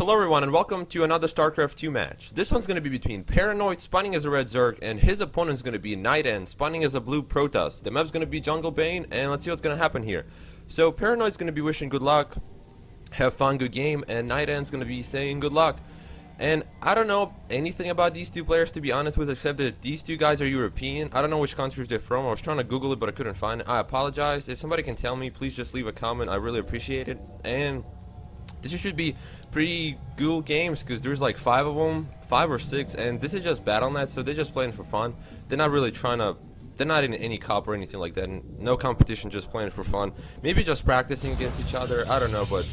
Hello everyone and welcome to another StarCraft 2 match. This one's going to be between ParanOid spawning as a red Zerg and his opponent's going to be NightEnD spawning as a blue Protoss. The map's going to be Jungle Bane and let's see what's going to happen here. So ParanOid's going to be wishing good luck, have fun, good game, and NightEnd's going to be saying good luck. And I don't know anything about these two players to be honest with, except that these two guys are European. I don't know which countries they're from. I was trying to Google it but I couldn't find it. I apologize. If somebody can tell me, please just leave a comment. I really appreciate it. And this should be pretty cool games because there's like 5 of them, 5 or 6, and this is just Battle.net, so they're just playing for fun. They're not really trying to, they're not in any cup or anything like that, and no competition, just playing for fun. Maybe just practicing against each other, I don't know, but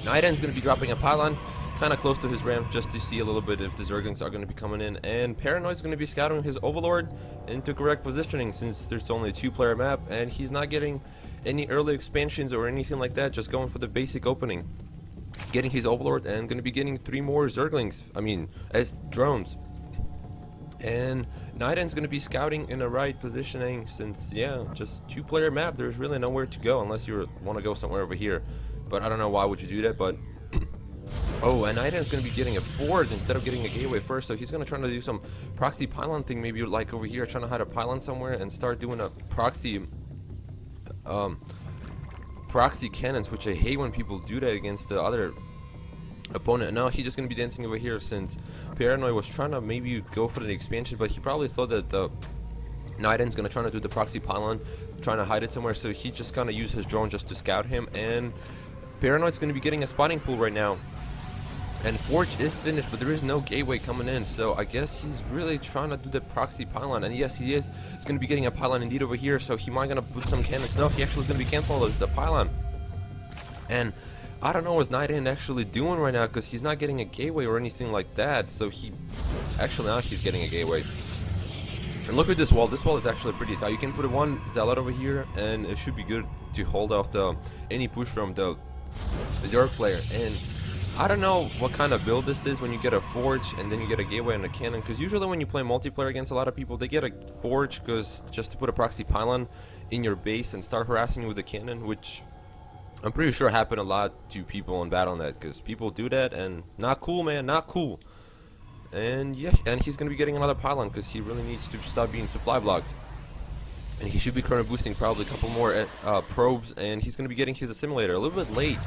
NightEnd's going to be dropping a pylon kind of close to his ramp just to see a little bit if the Zerglings are going to be coming in, and ParanOid's going to be scouting his Overlord into correct positioning since there's only a 2-player map, and he's not getting any early expansions or anything like that, just going for the basic opening. Getting his Overlord and going to be getting 3 more Zerglings, as drones. And NightEnd's going to be scouting in the right positioning since, yeah, just 2-player map, there's really nowhere to go unless you want to go somewhere over here. But I don't know why would you do that, but oh, and NightEnd's going to be getting a forge instead of getting a gateway first, so he's going to try to do some proxy pylon thing, maybe like over here, trying to hide a pylon somewhere and start doing a proxy cannons, which I hate when people do that against the other opponent. No, he's just going to be dancing over here since ParanOid was trying to maybe go for the expansion, but he probably thought that the NightEnd's going to try to do the proxy pylon, trying to hide it somewhere, so he just going to use his drone just to scout him, and ParanOid's going to be getting a spotting pool right now. And Forge is finished, but there is no gateway coming in, so I guess he's really trying to do the proxy pylon. And yes, he is. He's going to be getting a pylon indeed over here, so he might going to put some cannons. No, he actually is going to be canceling the pylon. And I don't know what NightEnd actually doing right now, because he's not getting a gateway or anything like that. So he actually, now he's getting a gateway. And look at this wall. This wall is actually pretty tight. You can put one Zealot over here, and it should be good to hold off any push from the Zerg player. And I don't know what kind of build this is when you get a forge and then you get a gateway and a cannon, because usually when you play multiplayer against a lot of people, they get a forge because just to put a proxy pylon in your base and start harassing you with a cannon, which I'm pretty sure happened a lot to people on Battle.net, because people do that and not cool, man, not cool. And yeah, and he's going to be getting another pylon because he really needs to stop being supply blocked. And he should be current boosting probably a couple more probes, and he's going to be getting his assimilator a little bit late.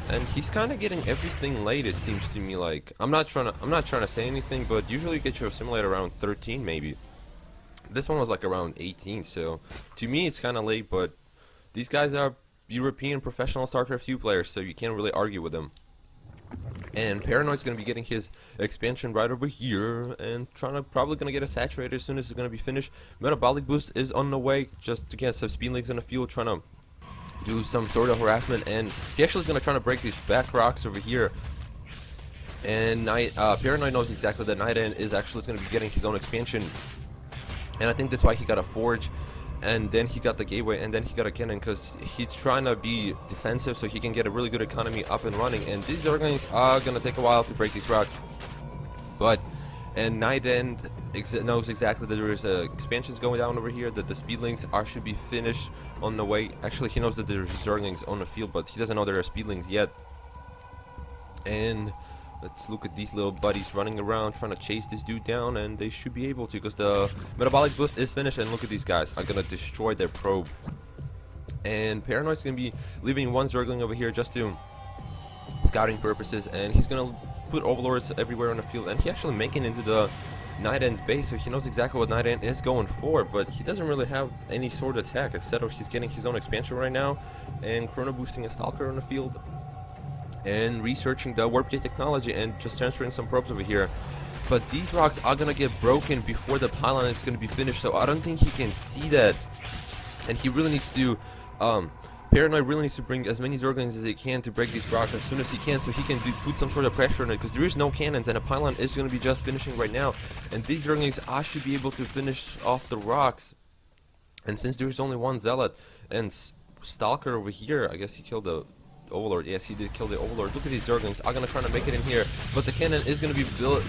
And he's kind of getting everything late, it seems to me. Like, I'm not trying to say anything, but usually you get your assimilator around 13 maybe. This one was like around 18, so to me it's kind of late, but these guys are European professional StarCraft 2 players, so you can't really argue with them. And ParanOid's going to be getting his expansion right over here and probably going to get a saturator as soon as it's going to be finished. Metabolic boost is on the way, just to get some speedlings in the field, trying to do some sort of harassment, and he actually is going to try to break these back rocks over here. And ParanOid knows exactly that NightEnd is actually going to be getting his own expansion, and I think that's why he got a forge, and then he got the gateway, and then he got a cannon, because he's trying to be defensive so he can get a really good economy up and running. And these Zerglings are going to take a while to break these rocks, and NightEnd knows exactly that there is expansions going down over here, that the speedlings should be finished on the way. Actually, he knows that there's Zerglings on the field, but he doesn't know there are speedlings yet. And let's look at these little buddies running around trying to chase this dude down, and they should be able to, because the metabolic boost is finished. And look at these guys are going to destroy their probe. And ParanOid's going to be leaving one Zergling over here just to scouting purposes, and he's going to put Overlords everywhere on the field, and he actually making into the NightEnd's base, so he knows exactly what NightEnd is going for, but he doesn't really have any sort of attack, instead of he's getting his own expansion right now, and chrono boosting a Stalker on the field, and researching the warp gate technology, and just transferring some probes over here. But these rocks are gonna get broken before the pylon is gonna be finished, so I don't think he can see that, and he really needs to ParanOid really needs to bring as many Zerglings as he can to break these rocks as soon as he can, so he can put some sort of pressure on it, because there is no cannons, and a pylon is going to be just finishing right now, and these Zerglings should be able to finish off the rocks. And since there is only one Zealot, and Stalker over here, I guess he killed the Overlord. Yes, he did kill the Overlord. Look at these Zerglings are going to try to make it in here, but the cannon is going to be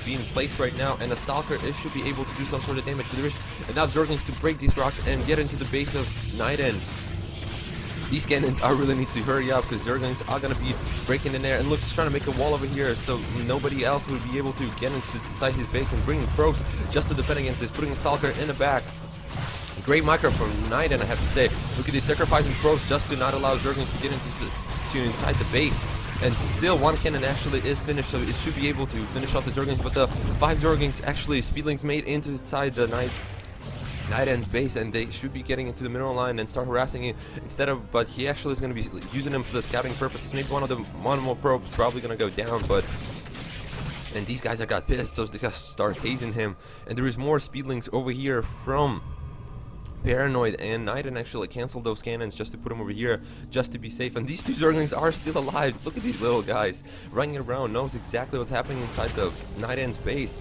being placed right now, and the Stalker should be able to do some sort of damage. There is enough Zerglings to break these rocks and get into the base of NightEnd. These cannons are really needs to hurry up because Zerglings are going to be breaking in there. And look, he's trying to make a wall over here so nobody else would be able to get inside his base, and bringing probes just to defend against this, putting a Stalker in the back. Great micro from NightEnD, I have to say. Look at these sacrificing probes just to not allow Zerglings to get inside the base. And still, one cannon actually is finished, so it should be able to finish off the Zerglings. But the 5 Zerglings, actually, Speedlings made inside the NightEnd's base, and they should be getting into the mineral line and start harassing it instead of. But he actually is going to be using them for the scouting purposes. Maybe one more probe is probably going to go down, but. And these guys got pissed, so they just start tasing him. And there is more Speedlings over here from ParanOid, and NightEnD actually canceled those cannons just to put them over here, just to be safe. And these 2 Zerglings are still alive. Look at these little guys running around, knows exactly what's happening inside the NightEnd's base.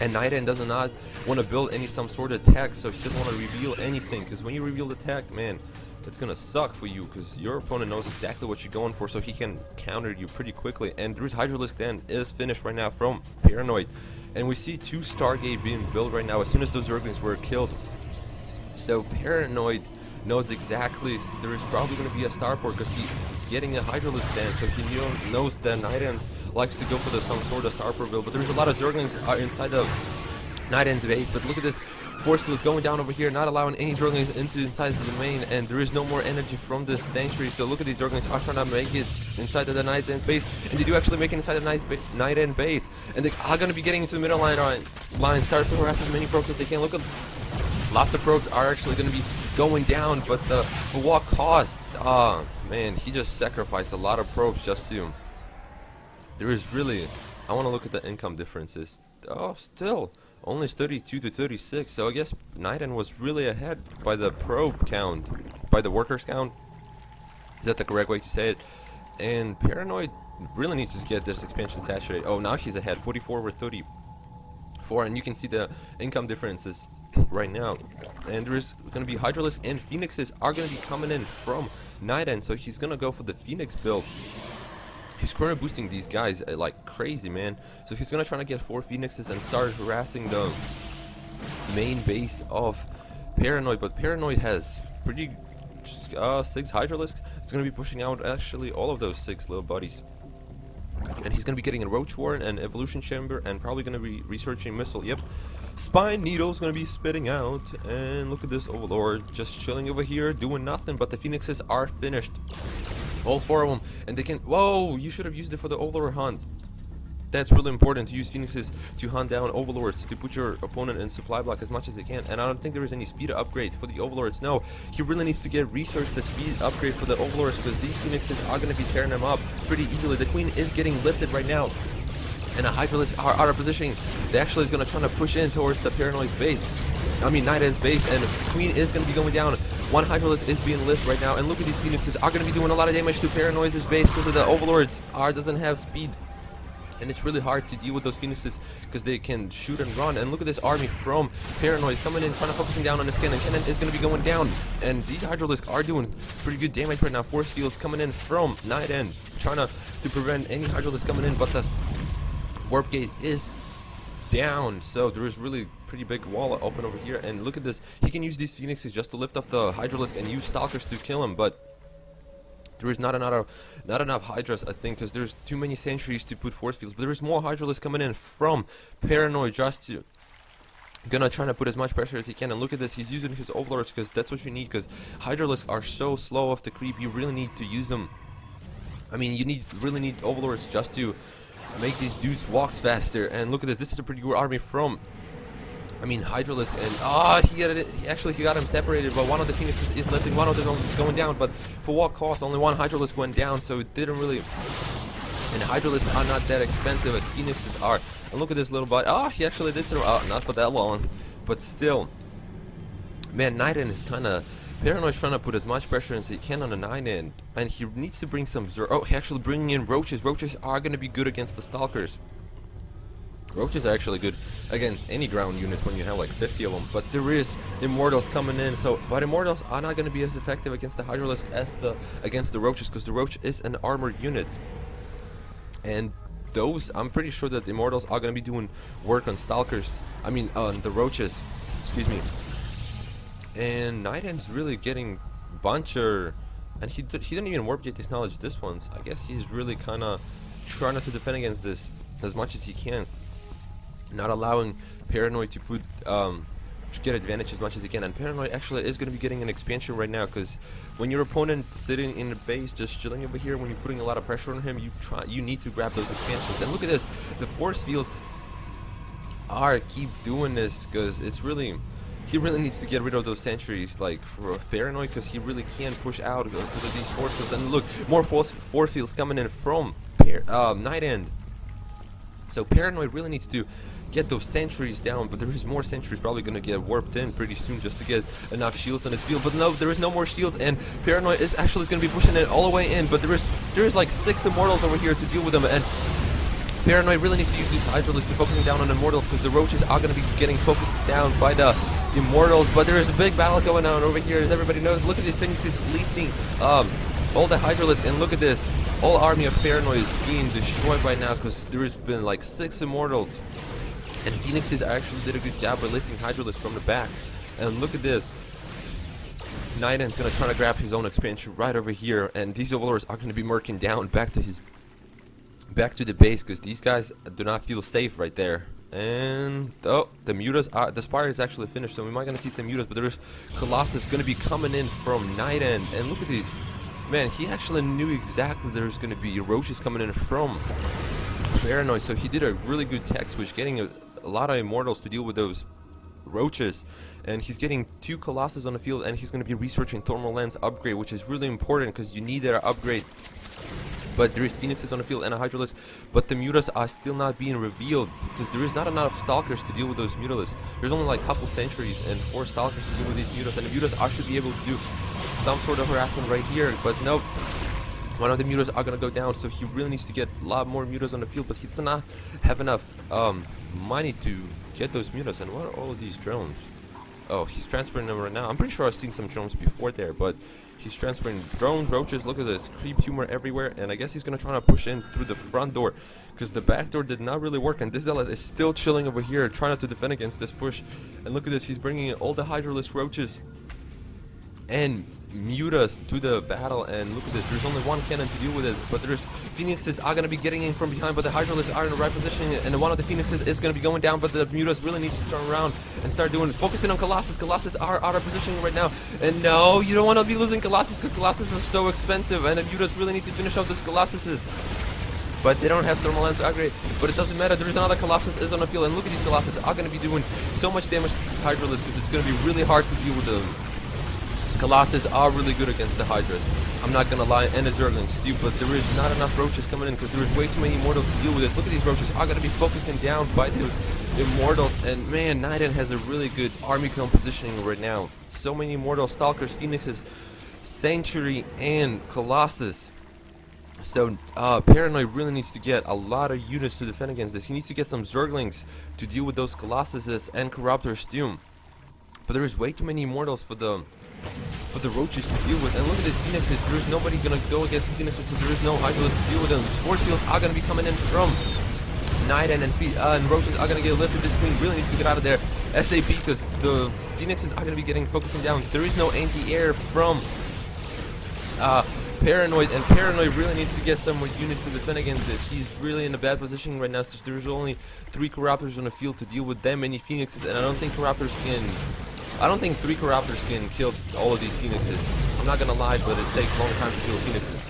And NightEnD does not want to build some sort of tech, so he doesn't want to reveal anything. Because when you reveal the tech, man, it's gonna suck for you, because your opponent knows exactly what you're going for, so he can counter you pretty quickly. And Drew's Hydralisk Den is finished right now from ParanOid, and we see 2 Stargate being built right now as soon as those Zerglings were killed. So ParanOid knows exactly there is probably going to be a starport because he's getting a Hydralisk Den, so he knows that NightEnD likes to go for some sort of starport build. But there's a lot of Zerglings inside of NightEnd's base. But look at this, force field is going down over here, not allowing any Zerglings inside the domain, and there is no more energy from this Sanctuary. So look at these Zerglings are trying to make it inside of the NightEnd base, and they do actually make it inside the NightEnd base, and they are going to be getting into the middle line, start to harass as many probes as they can. Look at lots of probes are actually going to be going down, but for what cost? Man, he just sacrificed a lot of probes just to. There is really. I want to look at the income differences. Oh, still only 32 to 36. So I guess NightEnD was really ahead by the probe count, by the workers count. Is that the correct way to say it? And ParanOid really needs to get this expansion saturated. Oh, now he's ahead, 44 over 34, and you can see the income differences right now. And there's going to be Hydralisk and Phoenixes are going to be coming in from NightEnD, so he's going to go for the Phoenix build. He's chrono boosting these guys like crazy, man. So he's going to try to get 4 Phoenixes and start harassing the main base of ParanOid. But ParanOid has pretty 6 Hydralisk. It's going to be pushing out actually all of those 6 little buddies. And he's going to be getting a Roach Warren and Evolution Chamber, and probably going to be researching Missile. Yep. Spine Needle's going to be spitting out. And look at this Overlord just chilling over here, doing nothing. But the Phoenixes are finished. All 4 of them. And they can. Whoa, you should have used it for the Overlord hunt. That's really important to use Phoenixes to hunt down Overlords, to put your opponent in supply block as much as they can. And I don't think there is any speed upgrade for the Overlords. No, he really needs to get research the speed upgrade for the Overlords, because these Phoenixes are going to be tearing them up pretty easily. The Queen is getting lifted right now, and a Hydralisk are out of position. They actually is going to try to push in towards the ParanOid's base. I mean NightEnd's base, and Queen is going to be going down. 1 Hydralisk is being lifted right now, and look at these Phoenixes are going to be doing a lot of damage to ParanOid's base because of the Overlords doesn't have speed. And it's really hard to deal with those Phoenixes because they can shoot and run. And look at this army from ParanOid coming in, trying to focusing down on the skin. And Cannon is going to be going down. And these Hydralisks are doing pretty good damage right now. Force fields coming in from NightEnD, trying to prevent any Hydralisk coming in. But the warp gate is down. So there is really pretty big wall open over here. And look at this. He can use these Phoenixes just to lift off the Hydralisk and use Stalkers to kill him. But there is not enough Hydras, I think, because there's too many Sentries to put force fields. But there is more Hydralisks coming in from ParanOid just to gonna try to put as much pressure as he can. And look at this, he's using his Overlords because that's what you need, because Hydralisks are so slow off the creep. You really need to use them. I mean, you really need Overlords just to make these dudes walks faster. And look at this is a pretty good army from Hydralisk, and he got him separated, but one of the Phoenixes is lifting, one of them is going down, but for what cost? Only 1 Hydralisk went down, so it didn't really. And Hydralisks are not that expensive as Phoenixes are. And look at this little bot. He actually did some. Not for that long, but still. Man, NightEnD is kind of. ParanOid's trying to put as much pressure as he can on the NightEnD, and he needs to bring some. He actually bringing in Roaches. Roaches are going to be good against the Stalkers. Roaches are actually good against any ground units when you have like 50 of them, but there is Immortals coming in, but Immortals are not going to be as effective against the Hydralisk as against the Roaches, because the Roach is an armored unit. And those, I'm pretty sure that the Immortals are going to be doing work on Stalkers, on the Roaches, excuse me. And NightEnd's really getting bunch of And he didn't even warp gate acknowledge this one's. I guess he's really kind of trying to defend against this as much as he can, not allowing ParanOid to put to get advantage as much as he can. And ParanOid actually is going to be getting an expansion right now, because when your opponent sitting in the base just chilling over here, when you're putting a lot of pressure on him, you need to grab those expansions. And look at this, the force fields keep doing this, because it's really, he really needs to get rid of those sentries, like, for ParanOid, because he really can't push out because of these force fields. And look, more force fields coming in from NightEnD. So ParanOid really needs to get those sentries down, but there is more sentries probably going to get warped in pretty soon just to get enough shields on his field. But no, there is no more shields, and ParanOid is actually going to be pushing it all the way in, but there is like 6 immortals over here to deal with them, and ParanOid really needs to use these Hydralisks to focusing down on immortals, because the roaches are going to be getting focused down by the immortals. But there is a big battle going on over here, as everybody knows. Look at these things, he's lifting all the Hydralisks, and look at this, whole army of ParanOid is being destroyed right now, because there's been like 6 immortals. And Phoenixes actually did a good job by lifting Hydralisks from the back. And look at this, NightEnd's gonna try to grab his own expansion right over here, and these overlords are gonna be murking down back to the base, because these guys do not feel safe right there. And oh, the mutas are, the spire is actually finished, so we might gonna see some mutas, but there's Colossus gonna be coming in from NightEnd. And look at these, man, he actually knew exactly there's gonna be roaches coming in from ParanOid, so he did a really good tech switch, getting a lot of immortals to deal with those roaches, and he's getting 2 Colossus on the field, and he's going to be researching thermal lens upgrade, which is really important because you need that upgrade. But there is Phoenixes on the field and a Hydralisk, but the mutas are still not being revealed because there is not enough Stalkers to deal with those mutalisks. There's only like a couple sentries and 4 Stalkers to deal with these mutas, and the mutas should be able to do some sort of harassment right here, but nope. One of the mutas are going to go down, so he really needs to get a lot more mutas on the field, but he does not have enough money to get those mutas. And what are all of these drones? Oh, he's transferring them right now. I'm pretty sure I've seen some drones before there, but he's transferring drones, roaches. Look at this, creep humor everywhere, and I guess he's going to try to push in through the front door, because the back door did not really work, and this zealot is still chilling over here, trying to defend against this push. And look at this, he's bringing in all the Hydralisk roaches and mutas to the battle, and look at this, there's only 1 cannon to deal with it, but there's Phoenixes are going to be getting in from behind, but the Hydralisks are in the right position, and one of the Phoenixes is going to be going down, but the mutas really needs to turn around and start doing this, focusing on Colossus. Colossus are out of position right now, and no, you don't want to be losing Colossus, because Colossus are so expensive, and the mutas really need to finish off those Colossuses. But they don't have thermal lens to upgrade, but it doesn't matter, there is another Colossus is on the field, and look at these Colossus are going to be doing so much damage to these Hydralisks, because it's going to be really hard to deal with them. Colossus are really good against the Hydras, I'm not gonna lie, and the Zerglings too, but there is not enough roaches coming in because there is way too many immortals to deal with this. Look at these roaches are gonna be focusing down by those immortals, and man, NightEnD has a really good army compositioning right now. So many immortals, Stalkers, Phoenixes, Sanctuary, and Colossus. So ParanOid really needs to get a lot of units to defend against this. He needs to get some Zerglings to deal with those Colossuses and Corruptors too. But there is way too many immortals for the roaches to deal with. And look at these Phoenixes, there is nobody gonna go against the Phoenixes, there is no Hydralisk to deal with them. Force fields are gonna be coming in from NightEnD, and roaches are gonna get lifted. This queen really needs to get out of there SAP, because the Phoenixes are gonna be getting focusing down. There is no anti-air from ParanOid, and ParanOid really needs to get some more units to defend against this. He's really in a bad position right now, since there's only 3 Corruptors on the field to deal with that many Phoenixes, and I don't think 3 Corruptors can kill all of these Phoenixes. I'm not gonna lie, but it takes a long time to kill Phoenixes,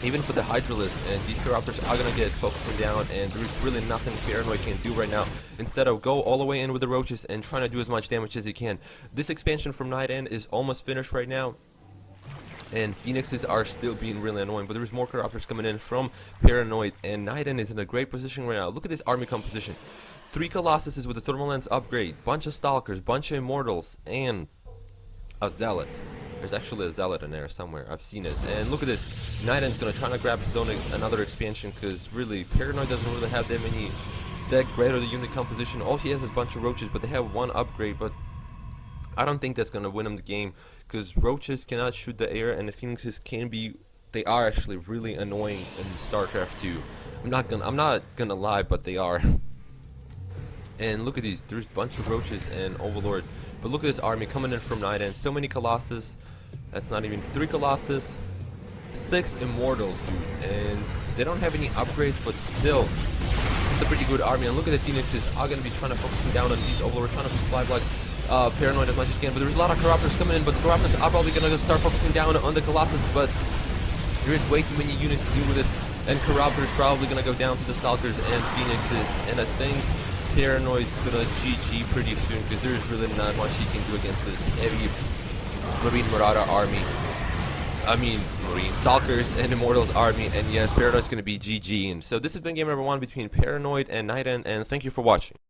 even for the Hydralisk, and these Corruptors are gonna get focusing down, and there's really nothing ParanOid can do right now instead of go all the way in with the roaches and trying to do as much damage as he can. This expansion from NightEnD is almost finished right now, and Phoenixes are still being really annoying, but there's more Corruptors coming in from ParanOid, and NightEnD is in a great position right now. Look at this army composition. 3 Colossuses with a thermal lens upgrade, bunch of Stalkers, bunch of Immortals, and a Zealot. There's actually a Zealot in there somewhere, I've seen it. And look at this, NightEnd's gonna try to grab his own another expansion, because really, ParanOid doesn't really have that great of the unit composition. All he has is a bunch of roaches, but they have 1 upgrade, but I don't think that's gonna win him the game, because roaches cannot shoot the air, and the Phoenixes they are actually really annoying in StarCraft 2. I'm not gonna lie, but they are. And look at these, there's a bunch of roaches and Overlord. But look at this army coming in from NightEnD. So many Colossus, That's not even 3 Colossus, 6 Immortals, dude. And they don't have any upgrades, but still, it's a pretty good army. And look at the Phoenixes are going to be trying to focusing down on these Overlords, trying to supply block ParanOid as much as you can. But there's a lot of Corruptors coming in, but the Corruptors are probably going to start focusing down on the Colossus, but there is way too many units to deal with it. And Corruptor's probably going to go down to the Stalkers and Phoenixes. And I think ParanOid's going to GG pretty soon, because there's really not much he can do against this heavy Marine Marauder army. I mean, Marine Stalkers and Immortals army. And yes, ParanOid's going to be GG. And so this has been game number 1 between ParanOid and NightEnD, and thank you for watching.